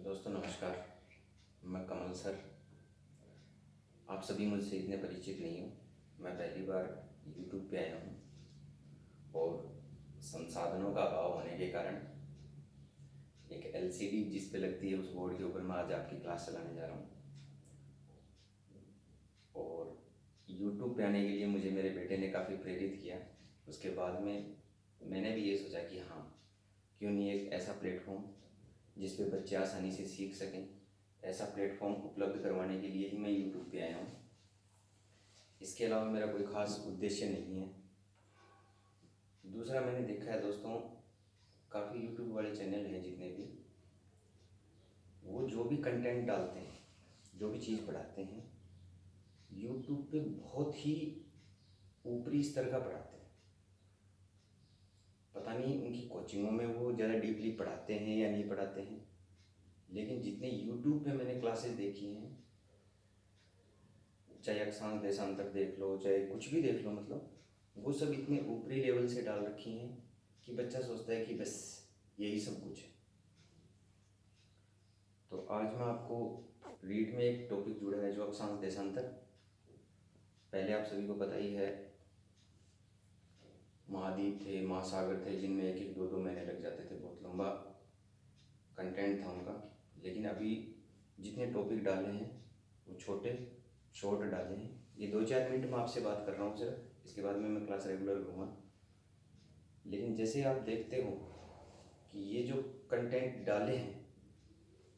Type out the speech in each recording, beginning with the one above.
दोस्तों नमस्कार। मैं कमल सर। आप सभी मुझसे इतने परिचित नहीं हो। मैं पहली बार यूट्यूब पे आया हूँ और संसाधनों का अभाव होने के कारण एक एलसीडी जिस पे लगती है उस बोर्ड के ऊपर मैं आज आपकी क्लास चलाने जा रहा हूँ। और यूट्यूब पे आने के लिए मुझे मेरे बेटे ने काफ़ी प्रेरित किया। उसके बाद में मैंने भी ये सोचा कि हाँ, क्यों नहीं एक ऐसा प्लेटफॉर्म जिस पे बच्चे आसानी से सीख सकें, ऐसा प्लेटफॉर्म उपलब्ध करवाने के लिए ही मैं यूट्यूब पे आया हूँ। इसके अलावा मेरा कोई ख़ास उद्देश्य नहीं है। दूसरा, मैंने देखा है दोस्तों, काफ़ी यूट्यूब वाले चैनल हैं जितने भी, वो जो भी कंटेंट डालते हैं, जो भी चीज़ पढ़ाते हैं, यूट्यूब पे बहुत ही ऊपरी स्तर का पढ़ाते हैं। पता नहीं उनकी कोचिंगों में वो ज़्यादा डीपली पढ़ाते हैं या नहीं पढ़ाते हैं, लेकिन जितने यूट्यूब पे मैंने क्लासेस देखी हैं, चाहे अक्षांश देशांतर देख लो, चाहे कुछ भी देख लो, मतलब वो सब इतने ऊपरी लेवल से डाल रखी हैं कि बच्चा सोचता है कि बस यही सब कुछ है। तो आज मैं आपको रीड में एक टॉपिक जुड़ा है जो अक्षांश देशांतर। पहले आप सभी को पता ही है, महाद्वीप थे, महासागर थे, जिनमें एक एक दो दो महीने लग जाते थे, बहुत लंबा कंटेंट था उनका। लेकिन अभी जितने टॉपिक डाले हैं वो छोटे शॉर्ट डाले हैं। ये 2-4 मिनट में आपसे बात कर रहा हूँ सिर्फ, इसके बाद में मैं क्लास रेगुलर लूँगा। लेकिन जैसे आप देखते हो कि ये जो कंटेंट डाले हैं,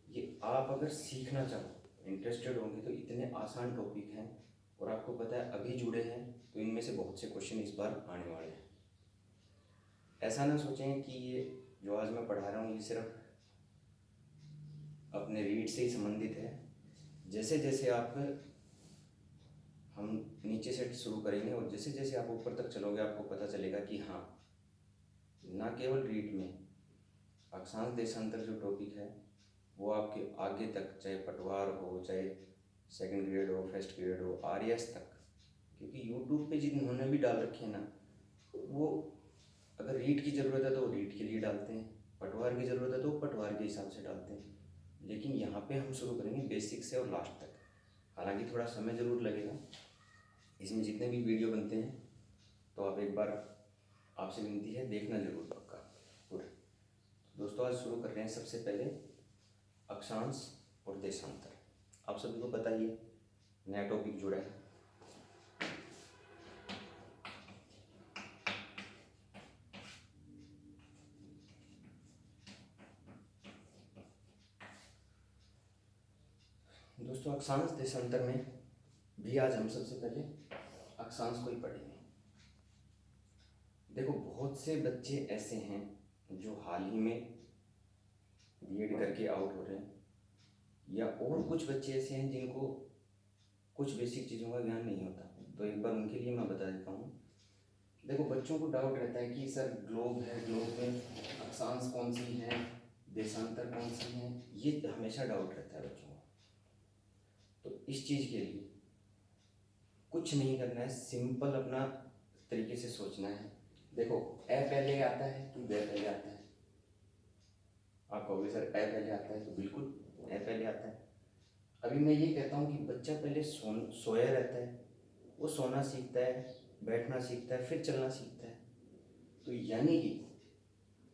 ये आप अगर सीखना चाहो, इंटरेस्टेड होंगे, तो इतने आसान टॉपिक हैं और आपको पता है अभी जुड़े हैं तो इनमें से बहुत से क्वेश्चन इस बार आने वाले हैं। ऐसा ना सोचें कि ये जो आज मैं पढ़ा रहा हूँ ये सिर्फ अपने रीड से ही संबंधित है। जैसे जैसे आप हम नीचे से शुरू करेंगे और जैसे जैसे आप ऊपर तक चलोगे, आपको पता चलेगा कि हाँ, ना केवल रीड में अक्षांश देशांतर जो टॉपिक है वो आपके आगे तक, चाहे पटवार हो, चाहे सेकंड ग्रेड हो, फर्स्ट ग्रेड हो, आरएस तक, क्योंकि यूट्यूब पे जिन्होंने भी डाल रखे हैं ना, वो अगर रीड की ज़रूरत है तो रीड के लिए डालते हैं, पटवार की ज़रूरत है तो पटवार के हिसाब से डालते हैं। लेकिन यहाँ पे हम शुरू करेंगे बेसिक से और लास्ट तक। हालांकि थोड़ा समय ज़रूर लगेगा इसमें, जितने भी वीडियो बनते हैं तो आप एक बार, आपसे विनती है, देखना जरूर पक्का पूरा। तो दोस्तों आज शुरू कर रहे हैं सबसे पहले अक्षांश और देशांतर। आप सभी को पता ही है, नया टॉपिक जुड़ा है। दोस्तों अक्षांश देशांतर में भी आज हम सबसे पहले अक्षांश को ही पढ़ेंगे। देखो, बहुत से बच्चे ऐसे हैं जो हाल ही में बीएड करके आउट हो रहे हैं, या और कुछ बच्चे ऐसे हैं जिनको कुछ बेसिक चीज़ों का ज्ञान नहीं होता। तो एक बार उनके लिए मैं बता देता हूँ। देखो, बच्चों को डाउट रहता है कि सर ग्लोब है, ग्लोब में अक्षांश कौन सी है, देशांतर कौन सी है, ये हमेशा डाउट रहता है बच्चों को। तो इस चीज़ के लिए कुछ नहीं करना है, सिंपल अपना तरीके से सोचना है। देखो, ए पहले आता है कि बे पहले आता है? आप कहोगे सर ए पहले आता है, तो बिल्कुल ए पहले आता है। अभी मैं ये कहता हूँ कि बच्चा पहले सोया रहता है, वो सोना सीखता है, बैठना सीखता है, फिर चलना सीखता है। तो यानी कि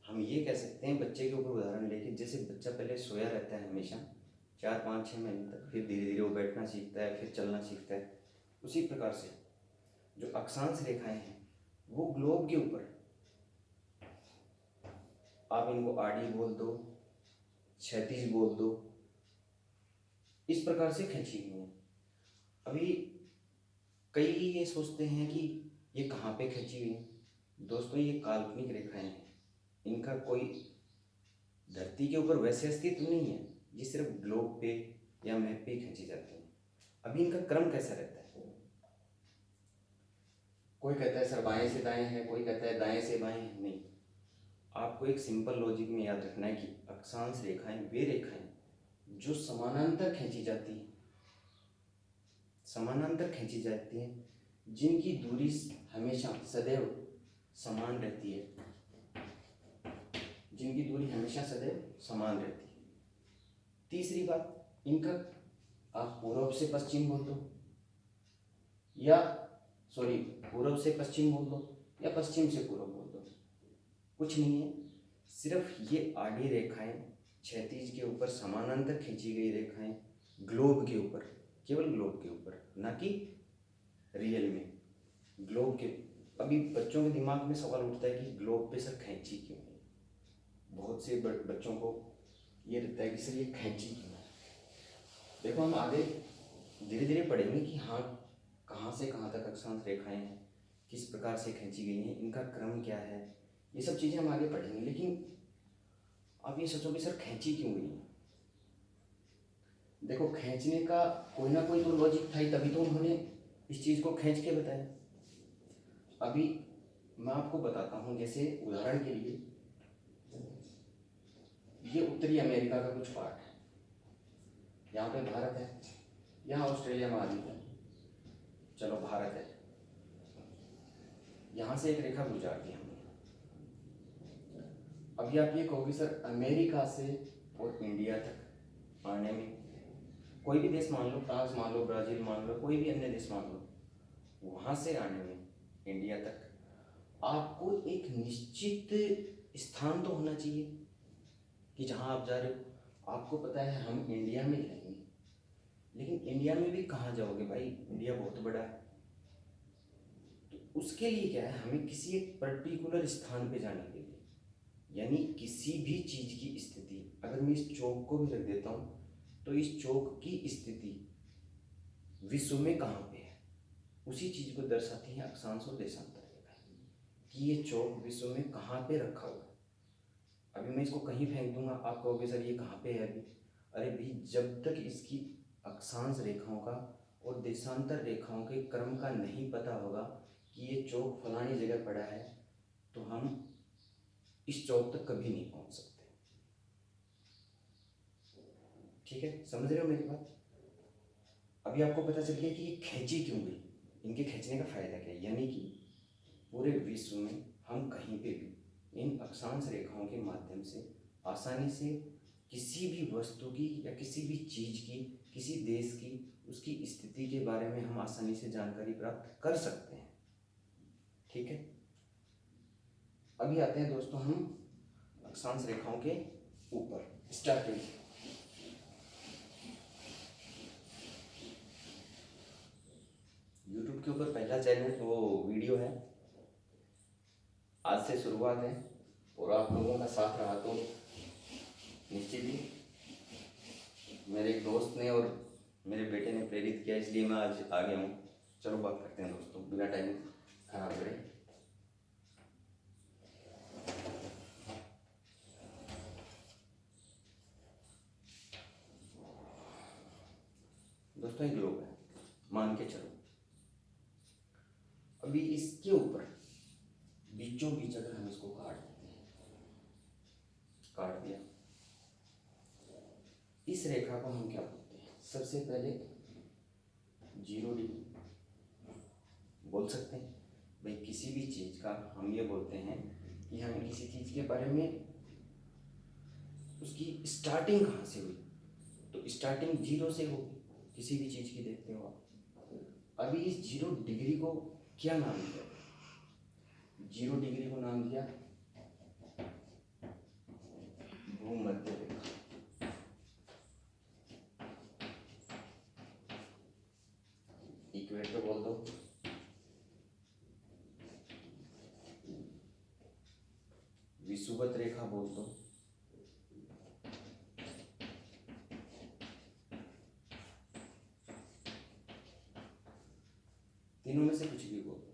हम ये कह सकते हैं, बच्चे के ऊपर उदाहरण लेके, जैसे बच्चा पहले सोया रहता है हमेशा 4-5-6 महीने तक, फिर धीरे धीरे वो बैठना सीखता है, फिर चलना सीखता है, उसी प्रकार से जो अक्षांश रेखाएं हैं वो ग्लोब के ऊपर, आप इनको आड़ी बोल दो, क्षैतिज बोल दो, इस प्रकार से खींची हुई हैं। अभी कई ये सोचते हैं कि ये कहाँ पे खींची हुई है। दोस्तों, ये काल्पनिक रेखाएं हैं, इनका कोई धरती के ऊपर वैसे अस्तित्व नहीं है। ये सिर्फ ग्लोब पे या मैप पे खींची जाती हैं। अभी इनका क्रम कैसा रहता है? कोई कहता है सर बाएं से दाएं है, कोई कहता है दाएं से बाएं है। नहीं, आपको एक सिंपल लॉजिक में याद रखना है कि अक्षांश रेखाएं वे रेखाएं जो समानांतर खींची जाती हैं, समानांतर खींची जाती हैं, जिनकी दूरी हमेशा सदैव समान रहती है, जिनकी दूरी हमेशा सदैव समान रहती है। तीसरी बात, इनका आप पूर्व से पश्चिम बोल दो, या सॉरी पूर्व से पश्चिम बोल दो, या पश्चिम से पूर्व बोल दो, कुछ नहीं है। सिर्फ ये आडी रेखाएं क्षैतिज के ऊपर समानांतर खींची गई रेखाएं ग्लोब के ऊपर, केवल ग्लोब के ऊपर, ना कि रियल में, ग्लोब के। अभी बच्चों के दिमाग में सवाल उठता है कि ग्लोब पे सर खींची क्यों है। बहुत से बच्चों को ये रहता है कि सर ये खींची क्यों है। देखो हम आगे धीरे धीरे पढ़ेंगे कि हाँ कहाँ से कहाँ तक अक्षांश रेखाएं हैं, किस प्रकार से खींची गई हैं, इनका क्रम क्या है, ये सब चीज़ें हम आगे पढ़ेंगे। लेकिन आप ये सोचो कि सर खींची क्यों गई है। देखो खींचने का कोई ना कोई तो लॉजिक था ही, तभी तो उन्होंने इस चीज़ को खींच के बताया। अभी मैं आपको बताता हूँ, जैसे उदाहरण के लिए ये उत्तरी अमेरिका का कुछ पार्ट है, यहाँ पे भारत है, यहाँ ऑस्ट्रेलिया में आदि है, चलो भारत है, यहाँ से एक रेखा गुजार दी हमने। अभी आप ये कहोगे सर अमेरिका से और इंडिया तक आने में, कोई भी देश मान लो, फ्रांस मान लो, ब्राज़ील मान लो, कोई भी अन्य देश मान लो, वहाँ से आने में इंडिया तक आपको एक निश्चित स्थान तो होना चाहिए कि जहाँ आप जा रहे हो। आपको पता है हम इंडिया में रहेंगे, लेकिन इंडिया में भी कहाँ जाओगे भाई, इंडिया बहुत बड़ा है। तो उसके लिए क्या है, हमें किसी एक पर्टिकुलर स्थान पे जाने के लिए, यानी किसी भी चीज़ की स्थिति, अगर मैं इस चौक को भी रख देता हूँ तो इस चौक की स्थिति विश्व में कहाँ पे है, उसी चीज़ को दर्शाती है अक्षांश और देशांतर रेखाएं, कि ये चौक विश्व में कहाँ पे रखा हुआ है। अभी मैं इसको कहीं फेंक दूंगा, आप कहोगे सर ये कहाँ पे है अभी। अरे भी जब तक इसकी अक्षांश रेखाओं का और देशांतर रेखाओं के क्रम का नहीं पता होगा कि ये चौक फलानी जगह पड़ा है, तो हम इस चौक तक कभी नहीं पहुंच सकते। ठीक है, समझ रहे हो मेरी बात। अभी आपको पता चल गया कि ये खींची क्यों गई, इनके खींचने का फायदा क्या है, यानी कि पूरे विश्व में हम कहीं पे भी इन अक्षांश रेखाओं के माध्यम से आसानी से किसी भी वस्तु की या किसी भी चीज़ की, किसी देश की, उसकी स्थिति के बारे में हम आसानी से जानकारी प्राप्त कर सकते हैं। ठीक है, अभी आते हैं दोस्तों हम अक्षांश रेखाओं के ऊपर स्टार्टिंग। यूट्यूब के ऊपर पहला चैनल वो वीडियो है, आज से शुरुआत है, और आप लोगों का साथ रहा तो निश्चित ही मेरे एक दोस्त ने और मेरे बेटे ने प्रेरित किया, इसलिए मैं आज आ गया हूँ। चलो बात करते हैं दोस्तों, बिना टाइम खराब करें। दोस्तों ये ग्लोब है, मान के चलो। अभी इसके ऊपर बीचों बीच अगर हम इसको काट देते हैं, काट दिया, इस रेखा को हम क्या बोलते हैं, सबसे पहले 0 डिग्री बोल सकते हैं। भाई किसी भी चीज़ का हम ये बोलते हैं कि हमें किसी चीज़ के बारे में उसकी स्टार्टिंग कहाँ से हुई, तो स्टार्टिंग 0 से होगी, किसी भी चीज़ की देखते हो आप। अभी इस 0 डिग्री को क्या नाम दिया, 0 डिग्री को नाम दिया भूमध्य रेखा। इक्वेटर बोल दो, विषुवत रेखा बोल दो, तीनों में से कुछ भी बोल दो।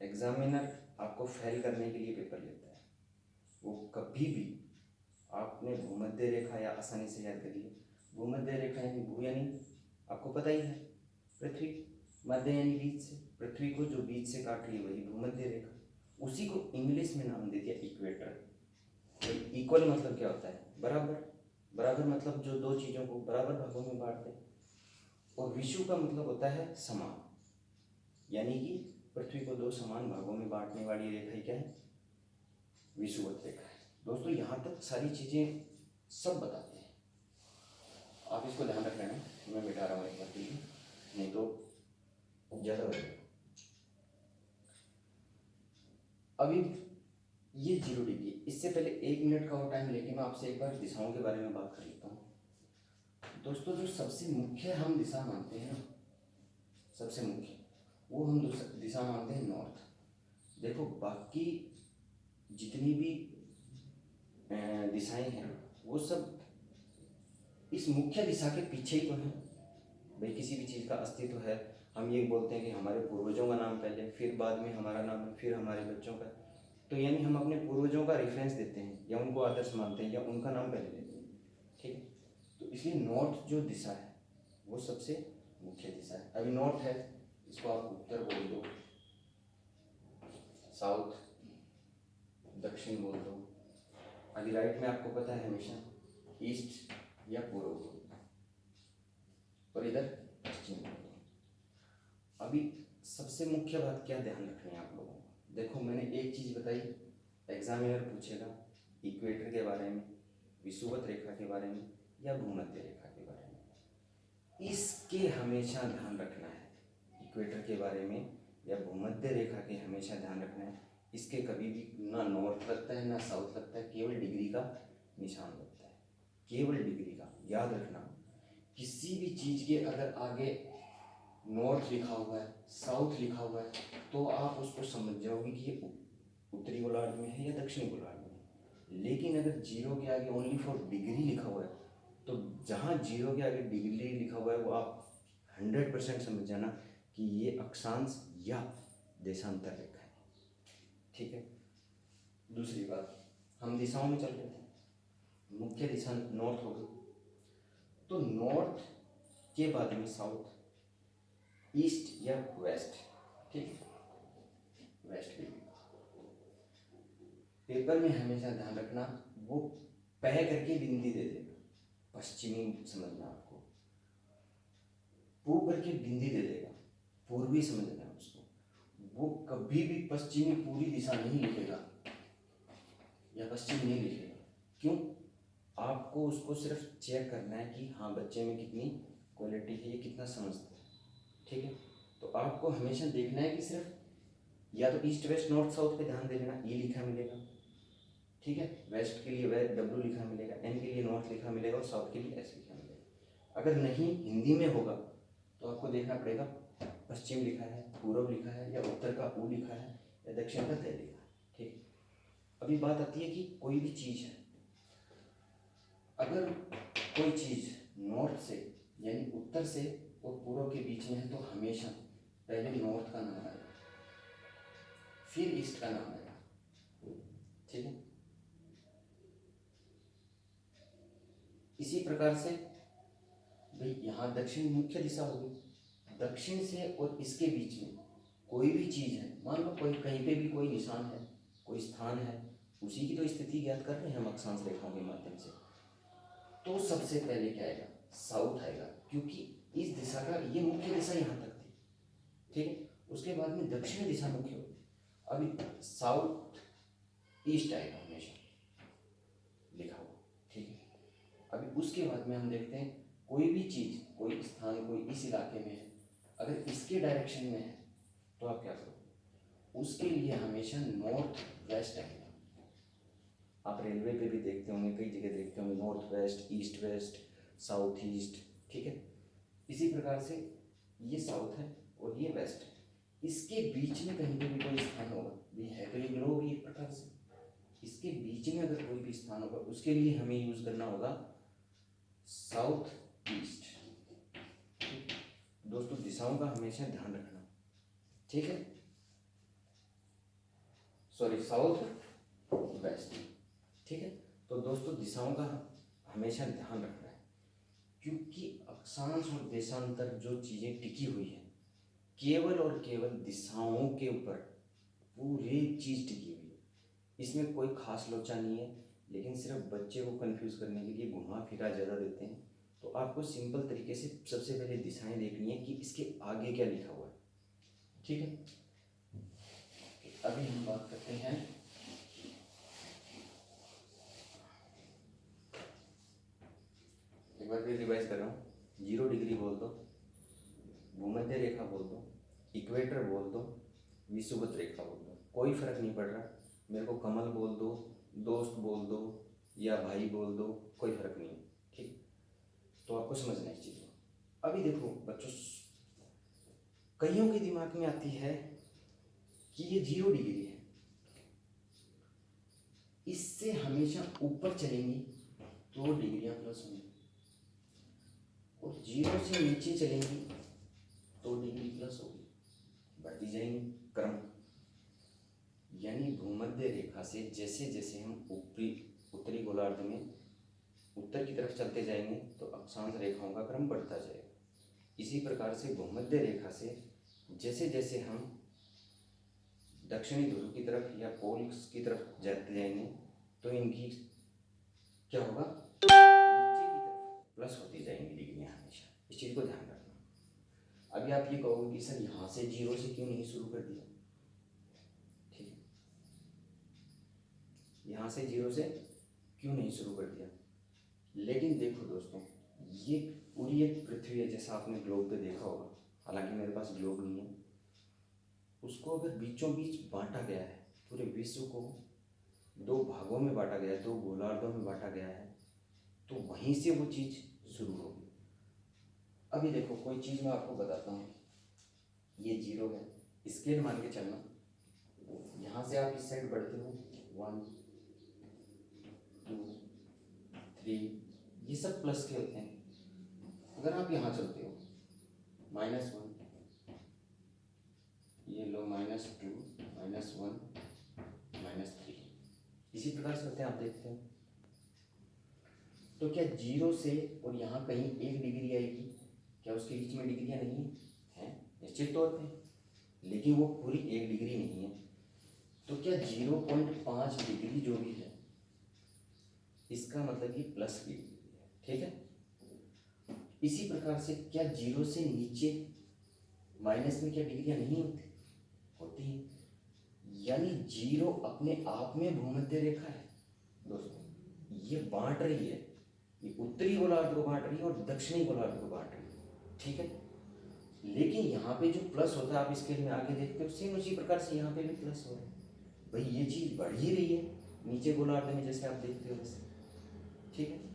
एग्जामिनर आपको फेल करने के लिए पेपर लेता है, वो कभी भी आपने भूमध्य रेखा या आसानी से याद करिए, भूमध्य रेखा यानी भू यानी आपको पता ही है पृथ्वी, मध्य यानी बीच से, पृथ्वी को जो बीच से काट रही है वही भूमध्य रेखा, उसी को इंग्लिश में नाम दे दिया इक्वेटर। तो इक्वल मतलब क्या होता है, बराबर, बराबर मतलब जो दो चीज़ों को बराबर भागों में बांट दे, और विषु का मतलब होता है समान, यानी कि पृथ्वी को दो समान भागों में बांटने वाली रेखा ही क्या है, विषुवत रेखा है। दोस्तों यहाँ तक सारी चीज़ें सब बताते हैं, आप इसको ध्यान रख लेना, मैं मिटा रहा हूँ एक बार के लिए, नहीं तो ज़्यादा हो जाएगा। अभी ये 0 डिग्री, इससे पहले 1 मिनट का और टाइम लेके मैं आपसे एक बार दिशाओं के बारे में बात कर लेता हूँ। दोस्तों जो सबसे मुख्य हम दिशा मानते हैं ना, सबसे मुख्य वो हम दिशा मानते हैं नॉर्थ। देखो बाकी जितनी भी दिशाएं हैं वो सब इस मुख्य दिशा के पीछे ही तो हैं। भाई किसी भी चीज़ का अस्तित्व है, हम ये बोलते हैं कि हमारे पूर्वजों का नाम पहले, फिर बाद में हमारा नाम है, फिर हमारे बच्चों का। तो यानी हम अपने पूर्वजों का रेफरेंस देते हैं या उनको आदर्श मानते हैं या उनका नाम पहले लेते हैं, ठीक है। तो इसलिए नॉर्थ जो दिशा है वो सबसे मुख्य दिशा है। अभी नॉर्थ है, इसको आप उत्तर बोल दो, साउथ दक्षिण बोल दो। अभी राइट में आपको पता है हमेशा ईस्ट या पूर्व बोल दो, और इधर पश्चिम बोल दो। अभी सबसे मुख्य बात क्या ध्यान रखनी है आप लोगों को, देखो मैंने एक चीज़ बताई, एग्जामिनर पूछेगा इक्वेटर के बारे में, विषुवत रेखा के बारे में या भूमध्य रेखा के बारे में, इसके हमेशा ध्यान रखना है। इक्वेटर के बारे में या भूमध्य रेखा के हमेशा ध्यान रखना है। इसके कभी भी ना नॉर्थ लगता है ना साउथ लगता है, केवल डिग्री का निशान लगता है, केवल डिग्री का। याद रखना, किसी भी चीज़ के अगर आगे नॉर्थ लिखा हुआ है, साउथ लिखा हुआ है, तो आप उसको समझ जाओगे कि ये उत्तरी गोलार्ध में है या दक्षिणी गोलार्ध में है। लेकिन अगर 0 के आगे ओनली फॉर डिग्री लिखा हुआ है, तो जहाँ 0 के आगे डिग्री लिखा हुआ है वो आप 100% समझ जाना कि ये अक्षांश या देशांतर रेखा है, ठीक है। दूसरी बात, हम दिशाओं में चल रहे थे, मुख्य दिशा नॉर्थ हो गई, तो नॉर्थ के बाद में साउथ, ईस्ट या वेस्ट, ठीक है। वेस्ट भी पेपर में हमेशा ध्यान रखना, वो पह करके बिंदी दे देगा, पश्चिमी समझना आपको, पूर्व करके बिंदी दे देगा, पूर्वी समझना है उसको। वो कभी भी पश्चिमी पूरी दिशा नहीं लिखेगा या पश्चिम नहीं लिखेगा। क्यों? आपको उसको सिर्फ चेक करना है कि हाँ बच्चे में कितनी क्वालिटी है, ये कितना समझता है, ठीक है। तो आपको हमेशा देखना है कि सिर्फ या तो ईस्ट वेस्ट नॉर्थ साउथ पे ध्यान दे लेना, ई लिखा मिलेगा, ठीक है। वेस्ट के लिए डब्ल्यू लिखा मिलेगा, एन के लिए नॉर्थ लिखा मिलेगा और साउथ के लिए एस लिखा मिलेगा। अगर नहीं हिंदी में होगा तो आपको देखना पड़ेगा पश्चिम लिखा है, पूर्व लिखा है या उत्तर का ऊ लिखा है या दक्षिण का द लिखा है, ठीक। अभी बात आती है कि कोई भी चीज़ है, अगर कोई चीज़ नॉर्थ से यानी उत्तर से और पूर्व के बीच में है तो हमेशा पहले नॉर्थ का नाम आएगा, फिर ईस्ट का नाम आएगा, ठीक है। इसी प्रकार से भाई यहाँ दक्षिण मुख्य दिशा होगी, दक्षिण से और इसके बीच में कोई भी चीज़ है, मान लो कोई कहीं पे भी कोई निशान है, कोई स्थान है, उसी की तो स्थिति ज्ञात कर रहे हैं हम अक्षांश रेखाओं के माध्यम से, तो सबसे पहले क्या आएगा? साउथ आएगा, क्योंकि इस दिशा का ये मुख्य दिशा यहाँ तक थी, ठीक है। उसके बाद में दक्षिण दिशा मुख्य होगी, अभी साउथ ईस्ट आएगा हमेशा लिखा हुआ, ठीक है। अभी उसके बाद में हम देखते हैं कोई भी चीज़, कोई स्थान, कोई इस इलाके में है, अगर इसके डायरेक्शन में है तो आप क्या करोगे? उसके लिए हमेशा नॉर्थ वेस्ट आएगा। आप रेलवे पे भी देखते होंगे, कई जगह देखते होंगे north west, east west, south east, ठीक है। इसी प्रकार से ये साउथ है और ये वेस्ट है, इसके बीच में कहीं पे भी कोई स्थान होगा, ये है तो ये ग्लो भी एक प्रकार से, इसके बीच में अगर कोई भी स्थान होगा उसके लिए हमें यूज करना होगा साउथ ईस्ट। दोस्तों दिशाओं का हमेशा ध्यान रखना, ठीक है। सॉरी, साउथ वेस्ट, ठीक है। तो दोस्तों दिशाओं का हमेशा ध्यान रखना है, क्योंकि अक्षांश और देशांतर जो चीज़ें टिकी हुई है केवल और केवल दिशाओं के ऊपर पूरी चीज़ टिकी हुई है, इसमें कोई खास लोचा नहीं है। लेकिन सिर्फ बच्चे को कंफ्यूज करने के लिए घुमा फिरा ज़्यादा देते हैं। तो आपको सिंपल तरीके से सबसे पहले दिशाएं देखनी है कि इसके आगे क्या लिखा हुआ है, ठीक है। अभी हम बात करते हैं एक बार फिर रिवाइज कर रहा हूँ, 0 डिग्री बोल दो, भूमध्य रेखा बोल दो, इक्वेटर बोल दो, विषुवत रेखा बोल दो, कोई फर्क नहीं पड़ रहा। मेरे को कमल बोल दो, दोस्त बोल दो या भाई बोल दो, कोई फर्क नहीं है, ठीक। तो आपको समझना है इस चीज़ को। अभी देखो बच्चों, कईयों के दिमाग में आती है कि ये 0 डिग्री है, इससे हमेशा ऊपर चलेंगी तो डिग्रियां प्लस होंगी, और 0 से नीचे चलेंगी तो डिग्री प्लस होगी, बढ़ती जाएंगी क्रम। यानी भूमध्य रेखा से जैसे जैसे हम उत्तरी गोलार्ध में उत्तर की तरफ चलते जाएंगे तो अक्षांश रेखाओं का क्रम बढ़ता जाएगा। इसी प्रकार से भूमध्य रेखा से जैसे जैसे हम दक्षिणी ध्रुव की तरफ या पोल्स की तरफ जाते जाएंगे तो इनकी क्या होगा, नीचे की तरफ प्लस होती जाएंगी डिग्रियां हमेशा। इस चीज़ को ध्यान रखना। अभी आप ये कहोगे कि सर यहाँ से 0 से क्यों नहीं शुरू कर दिया, ठीक है, यहाँ से 0 से क्यों नहीं शुरू कर दिया। लेकिन देखो दोस्तों, ये पूरी एक पृथ्वी है, जैसा आपने ग्लोब पे देखा होगा, हालांकि मेरे पास ग्लोब नहीं है, उसको अगर बीचों बीच बांटा गया है, पूरे विश्व को 2 भागों में बांटा गया है, 2 गोलार्धों में बांटा गया है, तो वहीं से वो चीज़ शुरू होगी। अभी देखो कोई चीज़ मैं आपको बताता हूँ, ये 0 है, स्केल मान के चलना, यहाँ से आप इस साइड बढ़ते हो 1 2 3, ये सब प्लस के होते हैं। अगर आप यहाँ चलते हो -1, ये लो -2 -1 -3, इसी प्रकार से होते हैं, आप देखते हो। तो क्या 0 से और यहाँ कहीं 1 डिग्री आएगी, क्या उसके बीच में डिग्रियाँ नहीं हैं? निश्चित तौर पे, लेकिन वो पूरी 1 डिग्री नहीं है। तो क्या 0.5 डिग्री जो भी है, इसका मतलब ये प्लस की डिग्री है, ठीक है। इसी प्रकार से क्या 0 से नीचे माइनस में क्या डिग्रियाँ नहीं होती हैं? यानी 0 अपने आप में भूमध्य रेखा है दोस्तों, ये बांट रही है, ये उत्तरी गोलार्ध को बांट रही है और दक्षिणी गोलार्ध को बांट रही है, ठीक है। लेकिन यहाँ पे जो प्लस होता है, आप स्केल में आगे देखते हो, सेम उसी प्रकार से यहाँ पे भी प्लस हो रहा है। भाई ये चीज़ बढ़ ही रही है नीचे गोलार्ध में, जैसे आप देखते हो वैसे, ठीक है।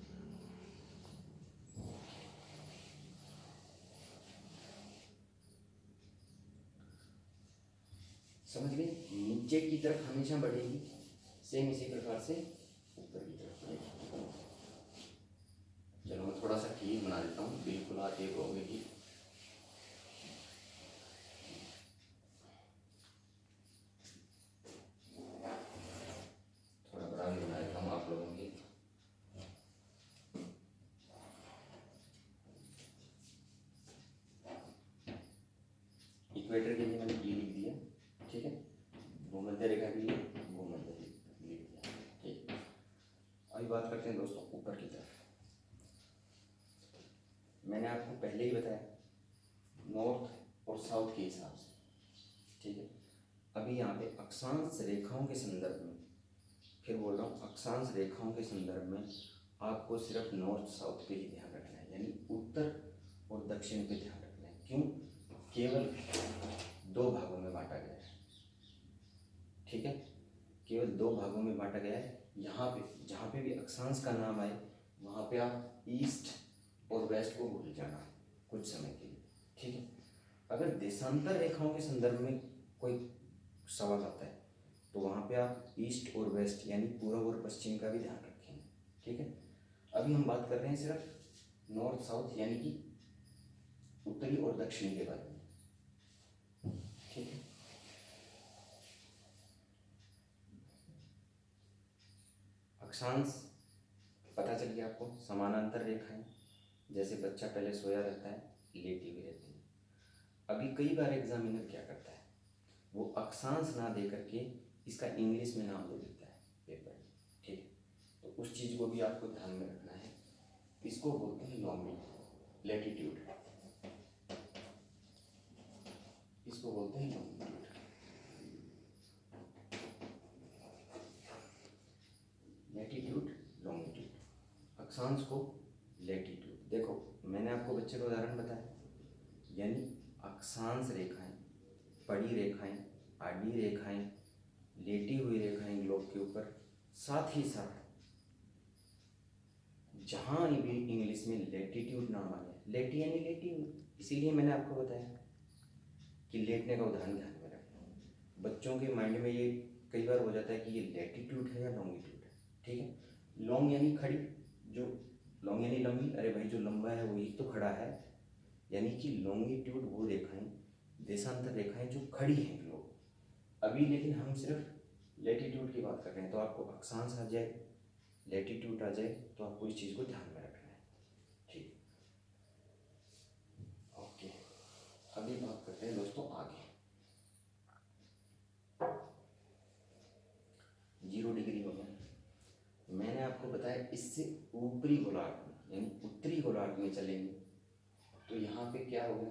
समझ गए, नीचे की तरफ हमेशा बढ़ेगी, सेम इसी प्रकार से ऊपर की तरफ बढ़ेगी। चलो मैं थोड़ा सा ठीक बना देता हूँ, बिल्कुल आप ये कहोगे कि थोड़ा बड़ा भी बना देता हूँ आप लोगों के। इक्वेटर के लिए मैंने E लिख दिया, ठीक है, भूमध्य रेखा के लिए भूमध्य लिख दिया, ठीक। अभी बात करते हैं दोस्तों ऊपर की तरफ। मैंने आपको पहले ही बताया नॉर्थ और साउथ के हिसाब से, ठीक है। अभी यहाँ पे अक्षांश रेखाओं के संदर्भ में, फिर बोल रहा हूँ, अक्षांश रेखाओं के संदर्भ में आपको सिर्फ नॉर्थ साउथ पे ही ध्यान रखना है, यानी उत्तर और दक्षिण पे ध्यान रखना है। क्यों? केवल 2 भागों में बांटा गया है, ठीक है, केवल 2 भागों में बांटा गया है। यहाँ पे जहाँ पे भी अक्षांश का नाम आए वहाँ पे आप ईस्ट और वेस्ट को भूल जाना कुछ समय के लिए, ठीक है। अगर देशांतर रेखाओं के संदर्भ में कोई सवाल आता है तो वहाँ पे आप ईस्ट और वेस्ट यानी पूर्व और पश्चिम का भी ध्यान रखेंगे, ठीक है। अभी हम बात कर रहे हैं सिर्फ नॉर्थ साउथ यानी कि उत्तरी और दक्षिणी के बारे में, ठीक है। अक्षांश पता चल गया आपको, समानांतर रेखाएं, जैसे बच्चा पहले सोया रहता है, लेटी हुई रहती है। अभी कई बार एग्जामिनर क्या करता है, वो अक्षांश ना दे करके इसका इंग्लिश में नाम दे देता है पेपर में, ठीक है। तो उस चीज़ को भी आपको ध्यान में रखना है। इसको बोलते हैं लॉन्गिट्यूड, लैटिट्यूड, इसको बोलते हैं लॉन्गिट्यूड, लैटिट्यूड लॉन्गिट्यूड, अक्षांश को लैटिट्यूड, देखो मैंने आपको बच्चे को उदाहरण बताया, यानी अक्षांश रेखाएं, पड़ी रेखाएं, आडी रेखाएं, लेटी हुई रेखाएं ग्लोब के ऊपर, साथ ही साथ जहाँ भी इंग्लिश में लेटीट्यूड नाम आ गया, लेटी यानी लेटी हुई, इसीलिए मैंने आपको बताया कि लेटने का उदाहरण ध्यान में रखें। बच्चों के माइंड में ये कई बार हो जाता है कि ये लेटीट्यूड है या लॉन्गिट्यूड है। ठीक है, लॉन्ग यानी खड़ी, जो लॉन्ग यानी लंबी, अरे भाई जो लंबा है वही तो खड़ा है, यानी कि लॉन्गिट्यूड वो रेखाएं, देशांतर रेखाएं जो खड़ी हैं ग्लोब। अभी लेकिन हम सिर्फ लेटीट्यूड की बात कर रहे हैं, तो आपको अक्षांश आ जाए, लेटीट्यूड आ जाए, तो आपको इस चीज़ को ध्यान में रखना है। ठीक, ओके। अभी बात करते हैं दोस्तों आगे। 0 डिग्री हो गया। मैंने आपको बताया इससे ऊपरी गोलार्ध में यानी उत्तरी गोलार्ध में चलेंगे तो यहाँ पे क्या होगा,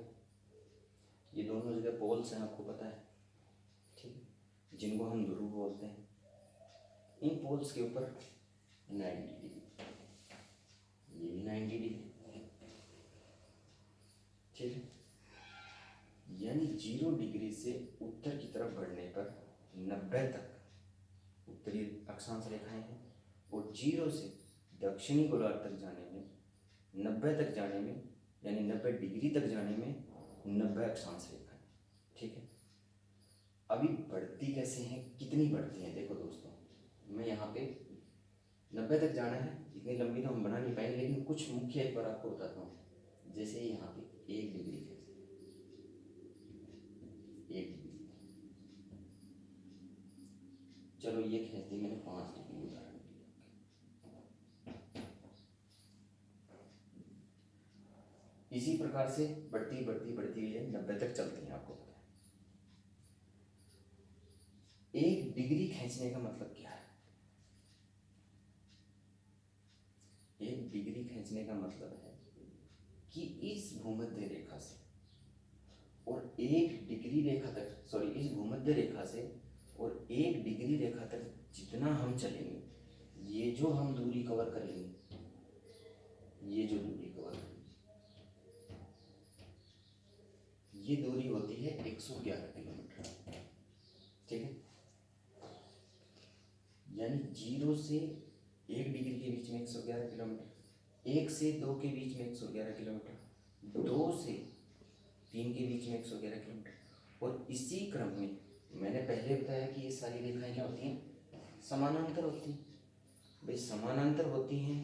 ये दोनों जगह पोल्स हैं, आपको पता है, ठीक है, जिनको हम ध्रुव बोलते हैं। इन पोल्स के ऊपर 90 डिग्री, ये भी 90 डिग्री, ठीक है। यानी 0 डिग्री से उत्तर की तरफ बढ़ने पर 90 तक उत्तरी अक्षांश रेखाएं हैं, और 0 से दक्षिणी गोलार्ध तक जाने में 90 तक जाने में, यानी 90 डिग्री तक जाने में 90 अक्षांश रेखाएं, ठीक है। अभी बढ़ती कैसे हैं, कितनी बढ़ती हैं, देखो दोस्तों, मैं यहाँ पे 90 तक जाना है, इतनी लंबी तो हम बना नहीं पाएंगे, लेकिन कुछ मुख्य एक बार आपको बताता हूँ। जैसे यहाँ पे 1 डिग्री है, 1 डिग्री, चलो ये खींच दी मैंने 5 डिग्री उदाहरण के लिए। इसी प्रकार से बढ़ती बढ़ती बढ़ती हुई 90 तक चलती हैं, आपको पता है। 1 डिग्री खींचने का मतलब क्या है, 1 डिग्री खींचने का मतलब है कि इस भूमध्य रेखा से और 1 डिग्री रेखा तक, सॉरी, इस भूमध्य रेखा से और 1 डिग्री रेखा तक जितना हम चलेंगे, ये जो हम दूरी कवर करेंगे, ये जो दूरी कवर करेंगे, ये दूरी होती है 111 किलोमीटर, ठीक है। यानी 0 से 1 डिग्री के बीच में 111 किलोमीटर, 1 से 2 के बीच में 111 किलोमीटर, 2 से 3 के बीच में 111 किलोमीटर, और इसी क्रम में मैंने पहले बताया कि ये सारी रेखाएं क्या होती हैं, समानांतर होती हैं। भाई समानांतर होती हैं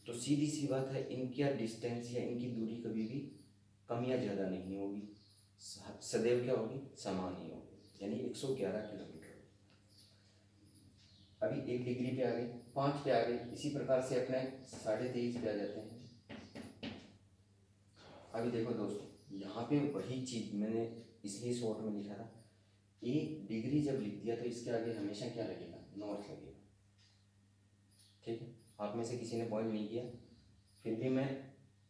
तो सीधी सी बात है, इनकी डिस्टेंस या इनकी दूरी कभी भी कम या ज़्यादा नहीं होगी, सदैव क्या होगी, समान ही होगी, यानी 111 किलोमीटर। अभी 1 डिग्री पे आ गए, 5 पे आ गए, इसी प्रकार से अपने 23.5 पे आ जाते हैं। अभी देखो दोस्तों, यहाँ पे वही चीज़ मैंने इसलिए शॉर्ट में लिखा था, 1 डिग्री जब लिख दिया तो इसके आगे हमेशा क्या लगेगा, नॉर्थ लगेगा, ठीक है। आप में से किसी ने पॉइंट नहीं किया, फिर भी मैं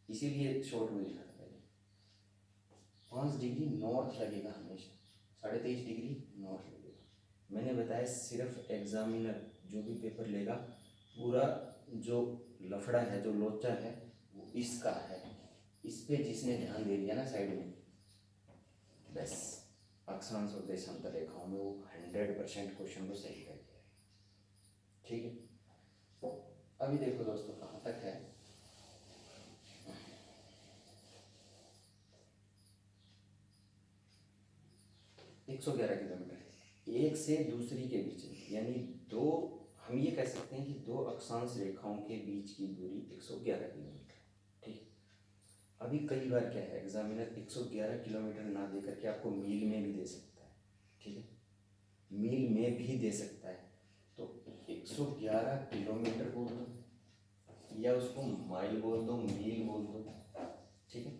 इसीलिए शॉर्ट में लिखा था पहले, 5 डिग्री नॉर्थ लगेगा हमेशा, 23.5 डिग्री नॉर्थ लगेगा। मैंने बताया सिर्फ एग्जामिनर जो भी पेपर लेगा, पूरा जो लफड़ा है, जो लोचा है, वो इसका है, इस पे जिसने ध्यान दे दिया ना साइड में, बस अक्षांश और देशांतर रेखाओं में वो 100% क्वेश्चन को सही कर दिया, ठीक है। अभी देखो दोस्तों कहाँ तक है, एक 111 किलोमीटर एक से दूसरी के बीच में, यानी दो, हम ये कह सकते हैं कि 2 अक्षांश रेखाओं के बीच की दूरी 111 किलोमीटर, ठीक। अभी कई बार क्या है, एग्जामिनर 111 किलोमीटर ना दे करके आपको मील में भी दे सकता है, ठीक है, मील में भी दे सकता है, तो 111 किलोमीटर बोल दो, या उसको माइल बोल दो, मील बोल दो, ठीक है,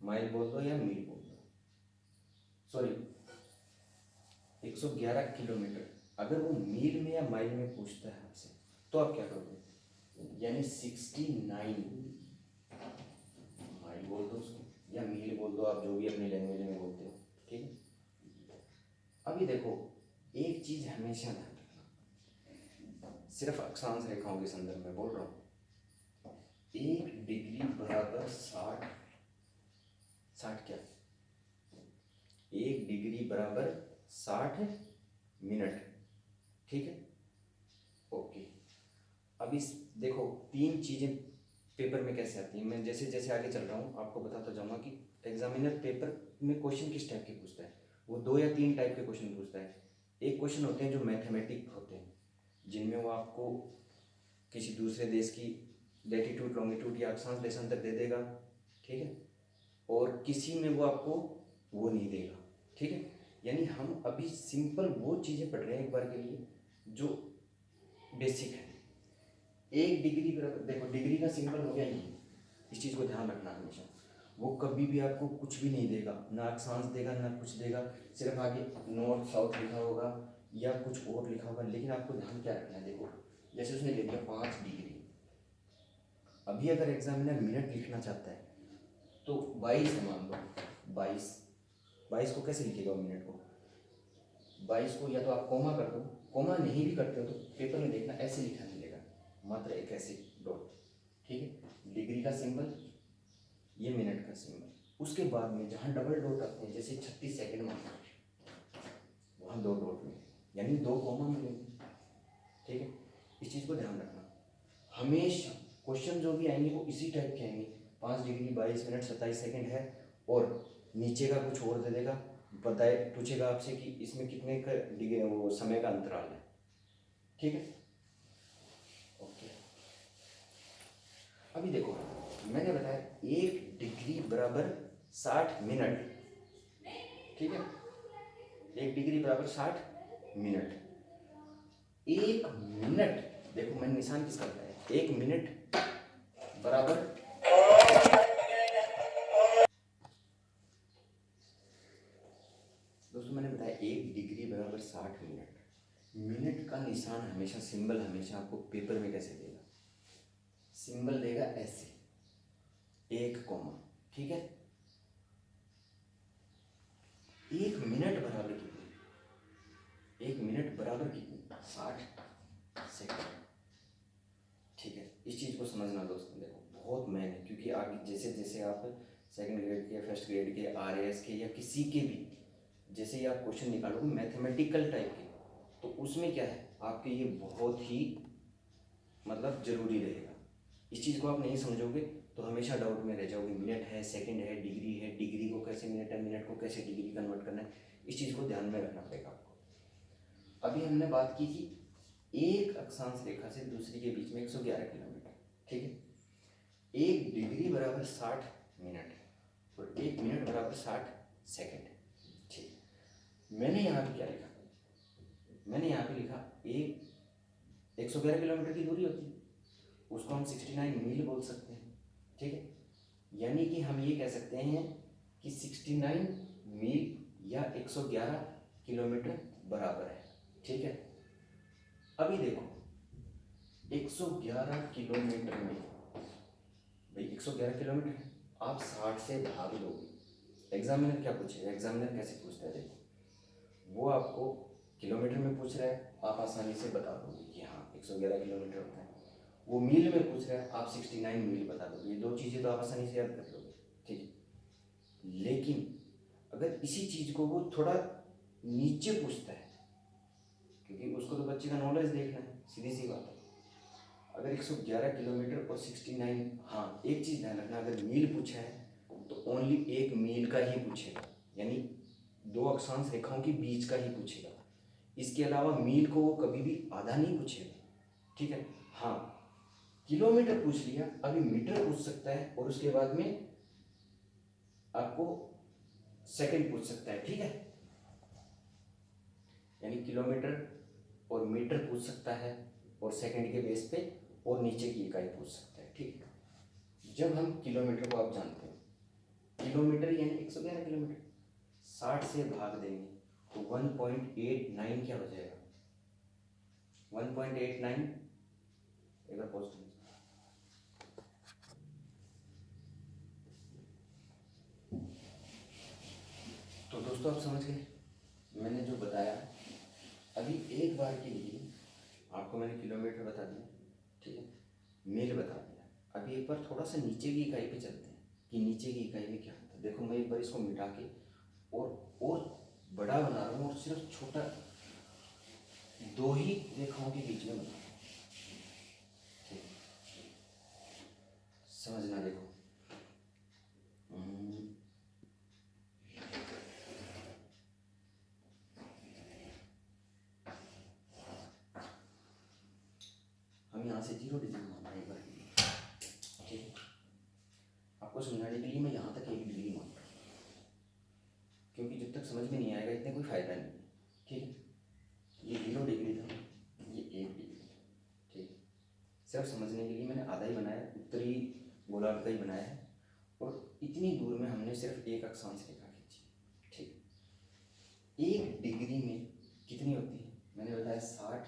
माइल बोल दो या मील बोल दो, सॉरी 111 किलोमीटर। अगर वो मील में या माइल में पूछता है आपसे, तो आप क्या करोगे, यानी 69 माइल बोल दो उसको, या मील बोल दो, आप जो भी अपनी लैंग्वेज में बोलते हो, ठीक है। अभी देखो एक चीज हमेशा ध्यान रखना, सिर्फ अक्षांश रेखाओं के संदर्भ में बोल रहा हूँ, 1 डिग्री बराबर 60, 60 क्या, 1 डिग्री बराबर 60 मिनट, ठीक है, ओके। अब इस देखो 3 चीज़ें पेपर में कैसे आती हैं, मैं जैसे जैसे आगे चल रहा हूँ आपको बताता जाऊँगा कि एग्जामिनर पेपर में क्वेश्चन किस टाइप के पूछता है। वो 2 या 3 टाइप के क्वेश्चन पूछता है। एक क्वेश्चन होते हैं जो मैथमेटिक होते हैं, जिनमें वो आपको किसी दूसरे देश की लैटिट्यूड लॉन्गिट्यूड या अक्षांश देशांतर दे देगा, ठीक है, और किसी में वो आपको वो नहीं देगा, ठीक है। यानी हम अभी सिंपल वो चीज़ें पढ़ रहे हैं एक बार के लिए जो बेसिक है। 1 डिग्री बराबर, देखो डिग्री का सिंबल हो गया ये, इस चीज़ को ध्यान रखना हमेशा। वो कभी भी आपको कुछ भी नहीं देगा, ना अक्षांश देगा ना कुछ देगा, सिर्फ आगे नॉर्थ साउथ लिखा होगा या कुछ और लिखा होगा, लेकिन आपको ध्यान क्या रखना है, देखो जैसे उसने ले दिया 5 डिग्री, अभी अगर एग्जामिनर मिनट लिखना चाहता है तो 22 है मान लो, 22 को कैसे लिखेगा मिनट को, 22 को या तो आप कोमा कर दो, कोमा नहीं भी करते हो तो पेपर में देखना ऐसे लिखा मिलेगा, मात्र एक ऐसे डॉट, ठीक है, डिग्री का सिंबल, ये मिनट का सिंबल। उसके बाद में जहाँ डबल डॉट आते हैं, जैसे 36 सेकंड मान लो, वहाँ 2 डॉट में यानी 2 कोमा मिलेंगे, ठीक है। इस चीज़ को ध्यान रखना हमेशा, क्वेश्चन जो भी आएंगे वो इसी टाइप के आएंगे, 5 डिग्री 22 मिनट 27 सेकंड है और नीचे का कुछ और दे देगा, बताए पूछेगा आपसे कि इसमें कितने का डिग्री वो समय का अंतराल है, ठीक है, ओके। अभी देखो मैंने बताया 1 डिग्री बराबर 60 मिनट, ठीक है, 1 डिग्री बराबर 60 मिनट। 1 मिनट, देखो मैंने निशान किसका बताया, 1 मिनट बराबर, दोस्तों मैंने बताया 1 डिग्री बराबर 60 मिनट। मिनट का निशान हमेशा, सिंबल हमेशा आपको पेपर में कैसे देगा, सिंबल देगा ऐसे, 1 कोमा, ठीक है। 1 मिनट बराबर कितनी, 1 मिनट बराबर कितनी, 60 सेकंड, ठीक है। इस चीज़ को समझना दोस्तों, देखो बहुत मेन है, क्योंकि आगे जैसे जैसे आप सेकंड ग्रेड के, फर्स्ट ग्रेड के, आरएएस के या किसी के भी जैसे ही आप क्वेश्चन निकालोगे मैथमेटिकल टाइप के, तो उसमें क्या है आपके ये बहुत ही मतलब ज़रूरी रहेगा। इस चीज़ को आप नहीं समझोगे तो हमेशा डाउट में रह जाओगे, मिनट है, सेकंड है, डिग्री को कैसे मिनट है, मिनट को कैसे डिग्री कन्वर्ट करना है, इस चीज़ को ध्यान में रखना पड़ेगा आपको। अभी हमने बात की थी एक अक्षांश रेखा से दूसरी के बीच में 111 किलोमीटर, ठीक है। 1 डिग्री बराबर 60 मिनट और 1 मिनट बराबर 60 सेकंड, ठीक। मैंने यहाँ पे क्या लिखा, मैंने यहाँ पे लिखा 111 किलोमीटर की दूरी होती है, उसको हम 69 मील बोल सकते हैं, ठीक है। यानी कि हम ये कह सकते हैं कि 69 मील या 111 किलोमीटर बराबर है, ठीक है। अभी देखो 111 किलोमीटर में, भाई 111 किलोमीटर है, आप 60 से भाग दोगे, एग्जामिनर क्या पूछेगा, एग्जामिनर कैसे पूछता है, देखो वो आपको किलोमीटर में पूछ रहा है, आप आसानी से बता दोगे कि हाँ 111 किलोमीटर होता है। वो मील में पूछ रहा है, आप 69 मील बता दोगे, ये 2 चीज़ें तो आप आसानी से याद कर लोगे, ठीक है। लेकिन अगर इसी चीज़ को वो थोड़ा नीचे पूछता है, क्योंकि उसको तो बच्चे का नॉलेज देखना है, सीधी सी बात है। अगर 111 किलोमीटर और 69, हाँ एक चीज़ ध्यान रखना, अगर मील पूछा है तो ओनली 1 मील का ही पूछेगा, यानी 2 अक्षांश रेखाओं के बीच का ही पूछेगा, इसके अलावा मील को वो कभी भी आधा नहीं पूछेगा, ठीक है। हाँ किलोमीटर पूछ लिया, अभी मीटर पूछ सकता है और उसके बाद में आपको सेकंड पूछ सकता है, ठीक है। यानी किलोमीटर और मीटर पूछ सकता है और सेकंड के बेस पे और नीचे की इकाई पूछ सकता है, ठीक है। जब हम किलोमीटर को आप जानते हैं, किलोमीटर यानी 111 किलोमीटर 60 से भाग देंगे तो 1.89 क्या हो जाएगा, 1.89, एक बार पोस्ट, तो दोस्तों आप समझ गए मैंने जो बताया। अभी एक बार के लिए आपको मैंने किलोमीटर बता दिया, ठीक है, मील बता दिया। अभी एक बार थोड़ा सा नीचे की इकाई पे चलते हैं कि नीचे की इकाई में क्या होता है। देखो मैं एक बार इसको मिटा के और बड़ा बना रहा हूँ और सिर्फ छोटा दो ही रेखाओं के बीच में बना रहा हूँ। ठीक, समझना। देखो हम यहाँ से 0 डिग्री मान रहे हैं एक बार। ठीक है, आपको समझाने के लिए मैं यहाँ तक 1 डिग्री मान रहा हूँ, क्योंकि जब तक समझ में नहीं आएगा इतने कोई फ़ायदा नहीं है। ठीक है, ये 0 डिग्री था, ये 1 डिग्री था। ठीक है, सिर्फ समझने के लिए मैंने आधा ही बनाया, उत्तरी गोलार्ध का ही बनाया है, और इतनी दूर में हमने सिर्फ एक अक्षांश रेखा खींची। ठीक, 1 डिग्री में कितनी होती है मैंने बताया 60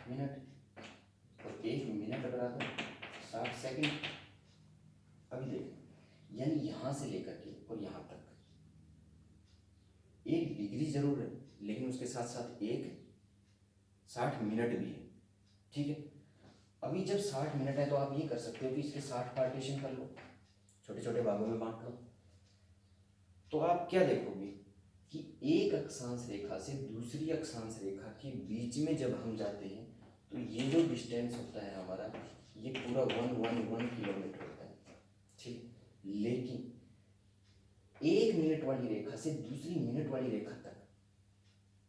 मिनट, और 1 मिनट बराबर 60 सेकंड। अभी देखो, यानी यहाँ से लेकर के और यहाँ तक 1 डिग्री जरूर है, लेकिन उसके साथ साथ एक 60 मिनट भी है। ठीक है, अभी जब 60 मिनट है तो आप ये कर सकते हो कि इसके 60 पार्टीशन कर लो, छोटे छोटे भागों में बांट लो। तो आप क्या देखोगे कि एक अक्षांश रेखा से दूसरी अक्षांश रेखा के बीच में जब हम जाते हैं तो ये जो डिस्टेंस होता है हमारा, ये पूरा 111 किलोमीटर होता है। ठीक, लेकिन 1 मिनट वाली रेखा से दूसरी मिनट वाली रेखा तक,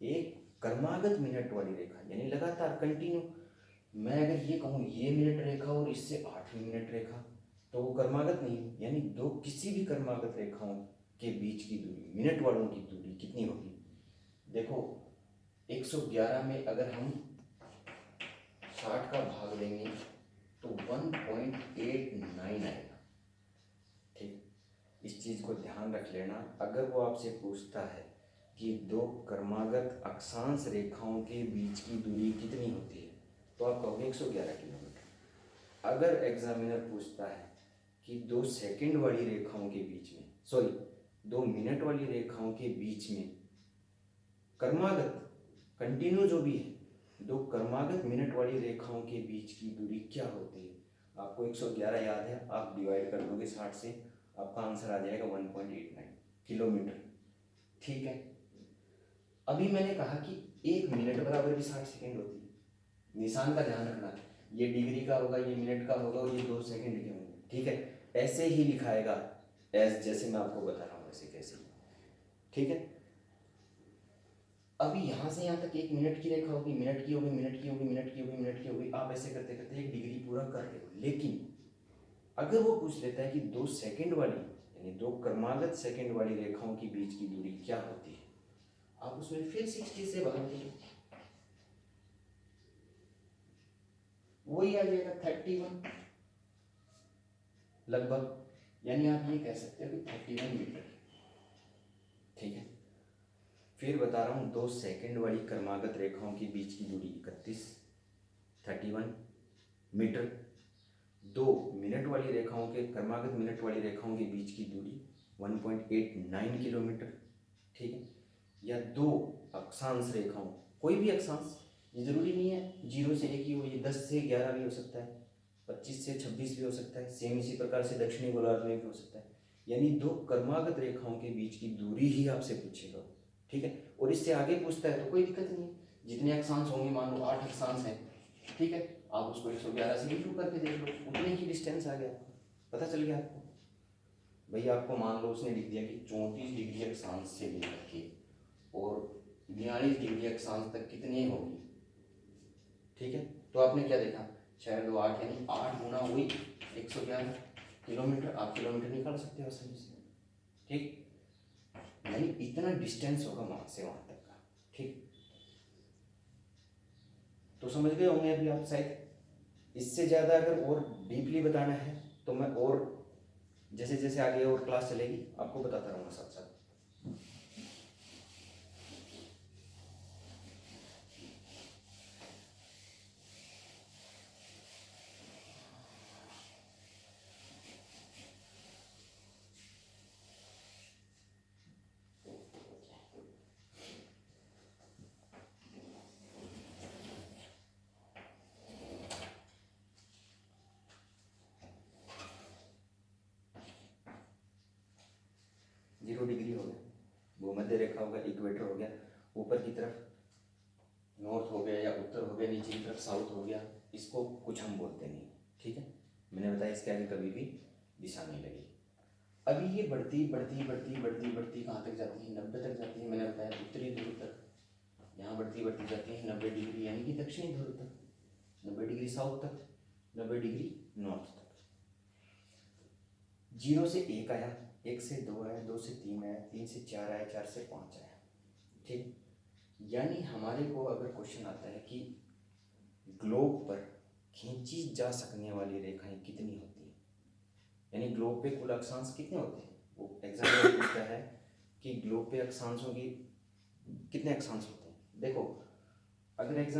एक क्रमागत मिनट वाली रेखा यानी लगातार कंटिन्यू, मैं अगर ये कहूँ ये मिनट रेखा और इससे 8वीं मिनट रेखा, तो वो क्रमागत नहीं, यानी दो किसी भी क्रमागत रेखाओं के बीच की दूरी, मिनट वालों की दूरी कितनी होगी। देखो 111 में अगर हम 60 का भाग लेंगे तो 1.89 आएगा। ठीक, इस चीज़ को ध्यान रख लेना। अगर वो आपसे पूछता है कि दो क्रमागत अक्षांश रेखाओं के बीच की दूरी कितनी होती है, तो आप कहोगे 111 किलोमीटर। अगर एग्जामिनर पूछता है कि 2 सेकंड वाली रेखाओं के बीच में, सॉरी 2 मिनट वाली रेखाओं के बीच में क्रमागत कंटिन्यू जो भी है, 2 क्रमागत मिनट वाली रेखाओं के बीच की दूरी क्या होती है, आपको 111 याद है, आप डिवाइड कर दोगे 60 से, आपका आंसर आ जाएगा 1.89 किलोमीटर। ठीक है, अभी मैंने कहा कि 1 मिनट बराबर भी 60 सेकंड होती है। निशान का ध्यान रखना, ये डिग्री का होगा, ये मिनट का होगा और ये 2 सेकंड के होंगे। ठीक है, ऐसे ही लिखाएगा एज जैसे मैं आपको बता रहा हूँ वैसे कैसे। ठीक है, अभी यहाँ से यहाँ तक 1 मिनट की रेखा होगी, मिनट की होगी, मिनट की होगी, मिनट की होगी, मिनट की होगी, आप ऐसे करते करते 1 डिग्री पूरा कर रहे हो। लेकिन अगर वो पूछ लेता है कि 2 सेकंड वाली यानी 2 क्रमागत सेकंड वाली रेखाओं के बीच की दूरी क्या होती है, आप उसमें फिर 60 से भाग दीजिए, वही आ जाएगा 31 लगभग, यानी आप ये कह सकते हो कि 31 मीटर। ठीक है, फिर बता रहा हूँ 2 सेकंड वाली क्रमागत रेखाओं के बीच की दूरी 31 मीटर, 2 मिनट वाली रेखाओं के क्रमागत मिनट वाली रेखाओं के बीच की दूरी 1.89 किलोमीटर। ठीक है, या 2 अक्षांश रेखाओं, कोई भी अक्षांश, ये जरूरी नहीं है 0 से 1 ही हो, ये 10 से 11 भी हो सकता है, 25 से 26 भी हो सकता है, सेम इसी प्रकार से दक्षिणी गोलार्ध में भी हो सकता है, यानी 2 क्रमागत रेखाओं के बीच की दूरी ही आपसे पूछेगा। ठीक है, और इससे आगे पूछता है तो कोई दिक्कत नहीं है, जितने अक्षांश होंगे, मान लो 8 अक्षांश हैं, ठीक है, आप उसको 111 से इंटू करके देख लो, उतने ही डिस्टेंस आ गया, पता चल गया आपको। भैया आपको मान लो उसने लिख दिया कि 34 डिग्री अक्षांश से लेकर के और 42 डिग्री अक्षांश तक कितनी होगी। ठीक है, तो आपने क्या देखा, 6 2 8 यानी 8 गुना वही 111 किलोमीटर, आप किलोमीटर निकाल सकते हो आसानी से। ठीक, यानी इतना डिस्टेंस होगा वहां से वहां तक का। ठीक, तो समझ गए होंगे अभी आप शायद। इससे ज़्यादा अगर और डीपली बताना है तो मैं और जैसे जैसे आगे और क्लास चलेगी आपको बताता रहूँगा साथ साथ। तरफ नॉर्थ हो गया या उत्तर हो गया, नीचे की तरफ साउथ हो गया, इसको कुछ हम बोलते नहीं, ठीक है। मैंने बताया इसके आगे कभी भी दिशा नहीं लगी। अभी ये बढ़ती बढ़ती बढ़ती बढ़ती बढ़ती कहाँ तक जाती है, 90 तक जाती है। मैंने बताया उत्तरी ध्रुव तक, यहाँ बढ़ती बढ़ती जाती है 90 डिग्री यानी कि दक्षिणी ध्रुव तक, 90 डिग्री साउथ तक, 90 डिग्री नॉर्थ तक। 0 से 1 आया, 1 से 2 आया, 2 से 3 आया, 3 से 4 आया, 4 से 5 आया, ठीक। यानी हमारे को अगर क्वेश्चन आता है कि ग्लोब पर खींची जा सकने वाली रेखाएं कितनी होती हैं, यानी ग्लोब पे कुल अक्षांश कितने होते हैं, वो एग्जाम में पूछता है कि ग्लोब पे अक्षांशों की कितने अक्षांश होते हैं। देखो अगर एग्जाम